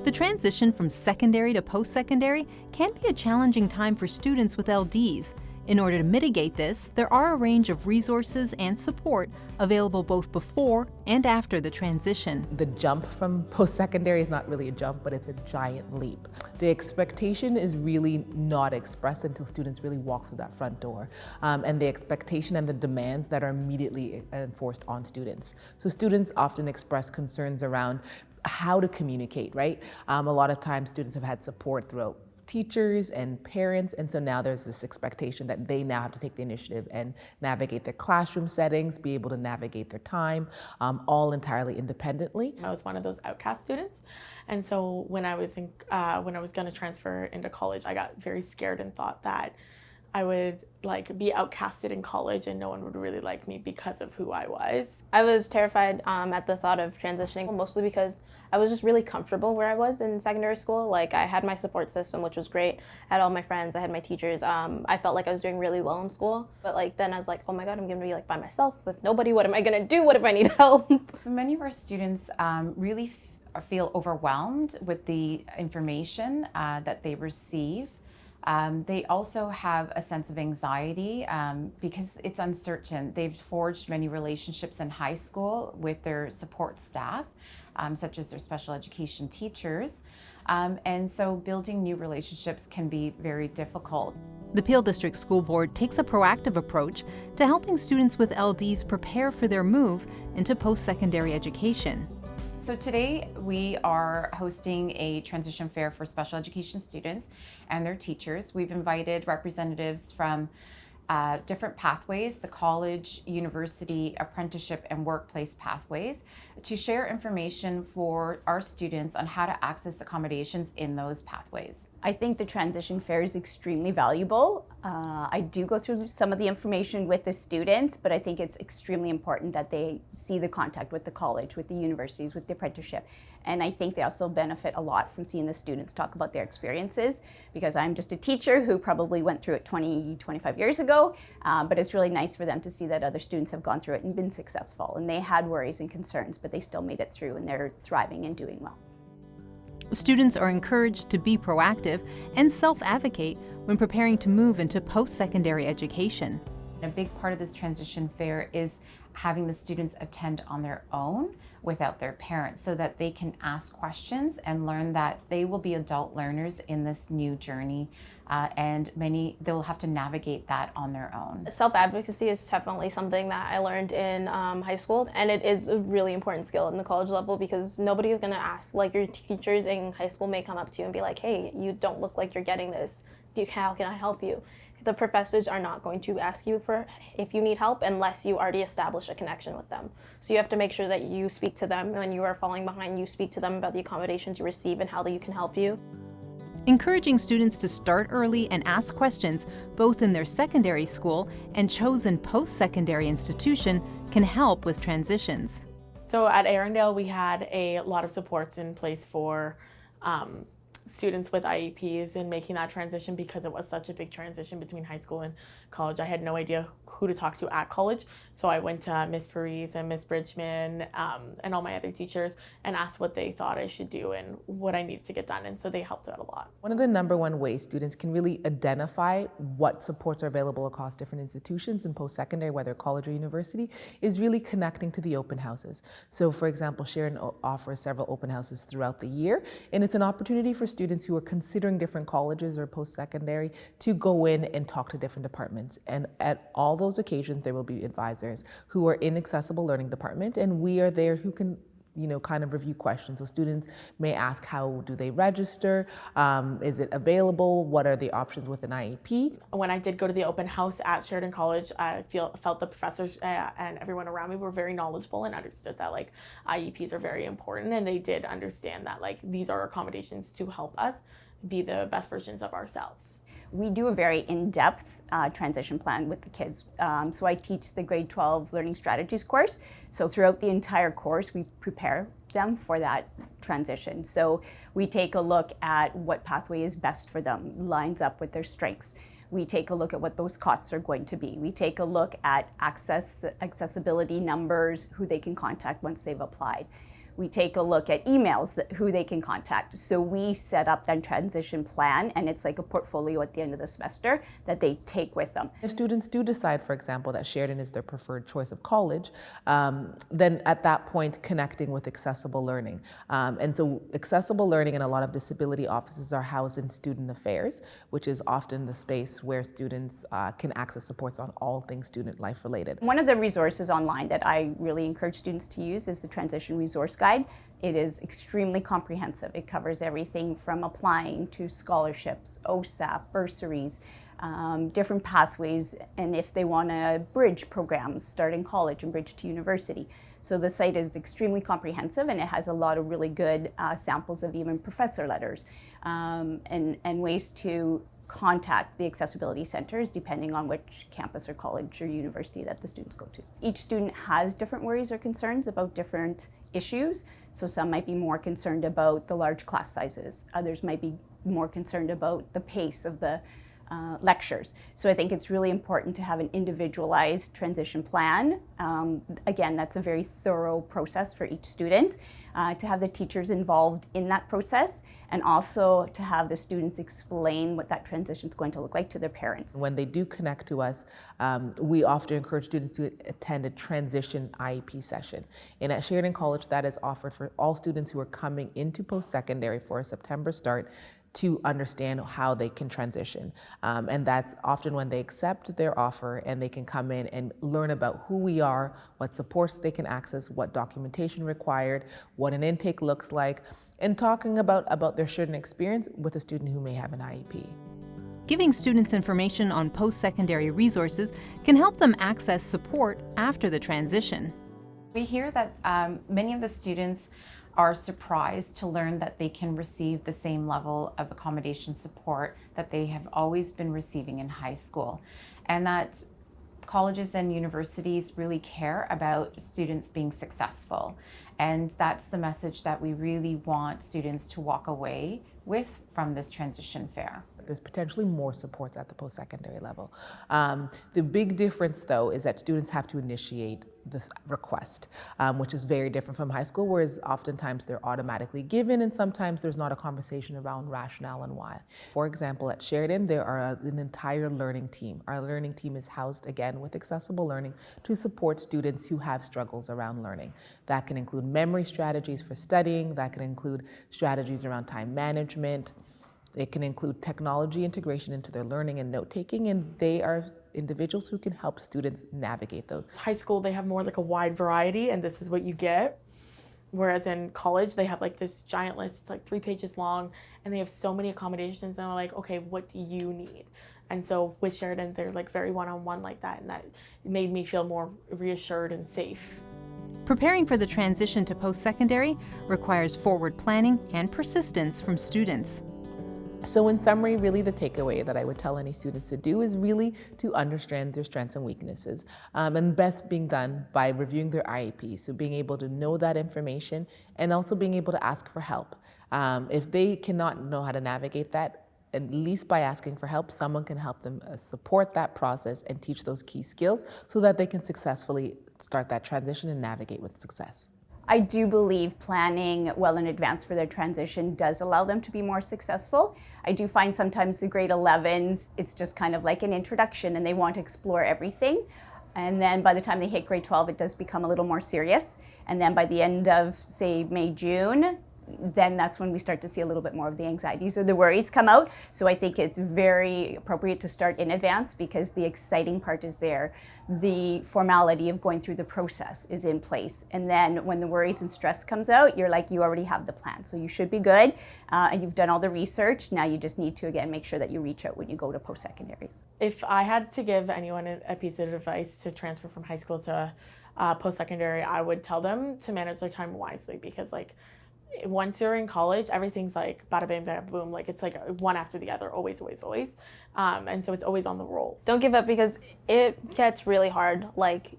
The transition from secondary to post-secondary can be a challenging time for students with LDs. In order to mitigate this, there are a range of resources and support available both before and after the transition. The jump from post-secondary is not really a jump, but it's a giant leap. The expectation is really not expressed until students really walk through that front door. And the expectation and the demands that are immediately enforced on students. So students often express concerns around how to communicate, right? A lot of times students have had support throughout teachers and parents, and so now there's this expectation that they now have to take the initiative and navigate their classroom settings, be able to navigate their time, all entirely independently. I was one of those outcast students, and so when I was going to transfer into college, I got very scared and thought that I would be outcasted in college and no one would really like me because of who I was. I was terrified at the thought of transitioning, mostly because I was just really comfortable where I was in secondary school. I had my support system, which was great. I had all my friends, I had my teachers. I felt like I was doing really well in school. But then I was like, oh my God, I'm gonna be by myself with nobody. What am I gonna do? What if I need help? So many of our students really feel overwhelmed with the information that they receive. They also have a sense of anxiety because it's uncertain. They've forged many relationships in high school with their support staff, such as their special education teachers. And so building new relationships can be very difficult. The Peel District School Board takes a proactive approach to helping students with LDs prepare for their move into post-secondary education. So today we are hosting a transition fair for special education students and their teachers. We've invited representatives from different pathways, the college, university, apprenticeship, and workplace pathways, to share information for our students on how to access accommodations in those pathways. I think the transition fair is extremely valuable. I do go through some of the information with the students, but I think it's extremely important that they see the contact with the college, with the universities, with the apprenticeship. And I think they also benefit a lot from seeing the students talk about their experiences, because I'm just a teacher who probably went through it 20, 25 years ago, but it's really nice for them to see that other students have gone through it and been successful, and they had worries and concerns, but they still made it through and they're thriving and doing well. Students are encouraged to be proactive and self-advocate when preparing to move into post-secondary education. A big part of this transition fair is having the students attend on their own without their parents, so that they can ask questions and learn that they will be adult learners in this new journey, and they'll have to navigate that on their own. Self-advocacy is definitely something that I learned in high school, and it is a really important skill in the college level, because nobody is going to ask. Your teachers in high school may come up to you and be like, hey, you don't look like you're getting this. How can I help you? The professors are not going to ask you for if you need help unless you already establish a connection with them. So you have to make sure that you speak to them when you are falling behind. You speak to them about the accommodations you receive and how you can help you. Encouraging students to start early and ask questions both in their secondary school and chosen post-secondary institution can help with transitions. So at Arundel, we had a lot of supports in place for students with IEPs and making that transition, because it was such a big transition between high school and college. I had no idea who to talk to at college, so I went to Miss Parise and Miss Bridgman and all my other teachers and asked what they thought I should do and what I needed to get done, and so they helped out a lot. One of the number one ways students can really identify what supports are available across different institutions in post-secondary, whether college or university, is really connecting to the open houses. So for example, Sharon offers several open houses throughout the year, and it's an opportunity for students who are considering different colleges or post-secondary to go in and talk to different departments. And at all those occasions, there will be advisors who are in accessible learning department, and we are there who can kind of review questions. So students may ask, how do they register? Is it available? What are the options with an IEP? When I did go to the open house at Sheridan College, I felt the professors and everyone around me were very knowledgeable and understood that IEPs are very important, and they did understand that these are accommodations to help us be the best versions of ourselves. We do a very in-depth transition plan with the kids. So I teach the grade 12 learning strategies course. So throughout the entire course, we prepare them for that transition. So we take a look at what pathway is best for them, lines up with their strengths. We take a look at what those costs are going to be. We take a look at accessibility numbers, who they can contact once they've applied. We take a look at emails, who they can contact. So we set up that transition plan, and it's like a portfolio at the end of the semester that they take with them. If students do decide, for example, that Sheridan is their preferred choice of college, then at that point connecting with accessible learning. And so accessible learning in a lot of disability offices are housed in student affairs, which is often the space where students can access supports on all things student life related. One of the resources online that I really encourage students to use is the Transition Resource Guide. It is extremely comprehensive. It covers everything from applying to scholarships, OSAP, bursaries, different pathways, and if they want to bridge programs, starting college and bridge to university. So the site is extremely comprehensive, and it has a lot of really good samples of even professor letters and ways to contact the accessibility centers depending on which campus or college or university that the students go to. Each student has different worries or concerns about different issues. So some might be more concerned about the large class sizes. Others might be more concerned about the pace of the lectures. So I think it's really important to have an individualized transition plan. Again, that's a very thorough process for each student, to have the teachers involved in that process, and also to have the students explain what that transition is going to look like to their parents. When they do connect to us, we often encourage students to attend a transition IEP session. And at Sheridan College, that is offered for all students who are coming into post-secondary for a September start to understand how they can transition. And that's often when they accept their offer and they can come in and learn about who we are, what supports they can access, what documentation required, what an intake looks like, and talking about their Sheridan experience with a student who may have an IEP. Giving students information on post-secondary resources can help them access support after the transition. We hear that many of the students are surprised to learn that they can receive the same level of accommodation support that they have always been receiving in high school, and that colleges and universities really care about students being successful. And that's the message that we really want students to walk away with from this transition fair. There's potentially more supports at the post-secondary level. The big difference, though, is that students have to initiate this request, which is very different from high school, whereas oftentimes they're automatically given, and sometimes there's not a conversation around rationale and why. For example, at Sheridan, there are an entire learning team. Our learning team is housed, again, with accessible learning to support students who have struggles around learning. That can include memory strategies for studying, that can include strategies around time management. It can include technology integration into their learning and note-taking, and they are individuals who can help students navigate those. High school, they have more like a wide variety, and this is what you get. Whereas in college, they have like this giant list, it's like 3 pages long, and they have so many accommodations, and they're like, okay, what do you need? And so with Sheridan, they're like very one-on-one like that, and that made me feel more reassured and safe. Preparing for the transition to post-secondary requires forward planning and persistence from students. So in summary, really the takeaway that I would tell any students to do is really to understand their strengths and weaknesses, and best being done by reviewing their IEP. So being able to know that information and also being able to ask for help. If they cannot know how to navigate that, at least by asking for help, someone can help them support that process and teach those key skills so that they can successfully start that transition and navigate with success. I do believe planning well in advance for their transition does allow them to be more successful. I do find sometimes the grade 11s, it's just kind of like an introduction and they want to explore everything. And then by the time they hit grade 12, it does become a little more serious. And then by the end of, say, May, June, then that's when we start to see a little bit more of the anxieties or the worries come out. So I think it's very appropriate to start in advance because the exciting part is there. The formality of going through the process is in place. And then when the worries and stress comes out, you're like, you already have the plan. So you should be good and you've done all the research. Now you just need to, again, make sure that you reach out when you go to post-secondaries. If I had to give anyone a piece of advice to transfer from high school to post-secondary, I would tell them to manage their time wisely because like, once you're in college, everything's like bada bing, bada boom. Like it's like one after the other, always, always, always. And so it's always on the roll. Don't give up because it gets really hard. Like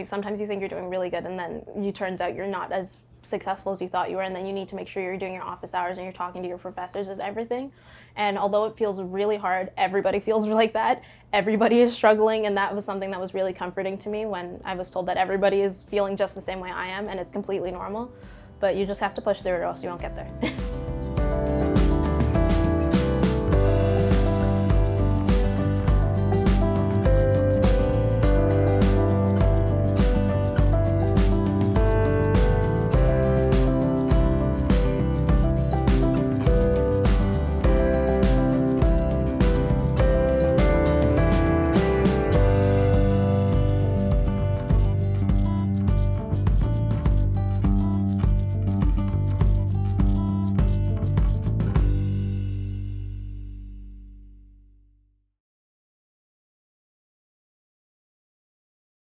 sometimes you think you're doing really good and then you turns out you're not as successful as you thought you were. And then you need to make sure you're doing your office hours and you're talking to your professors and everything. And although it feels really hard, everybody feels like that. Everybody is struggling. And that was something that was really comforting to me when I was told that everybody is feeling just the same way I am and it's completely normal. but you just have to push through or else you won't get there.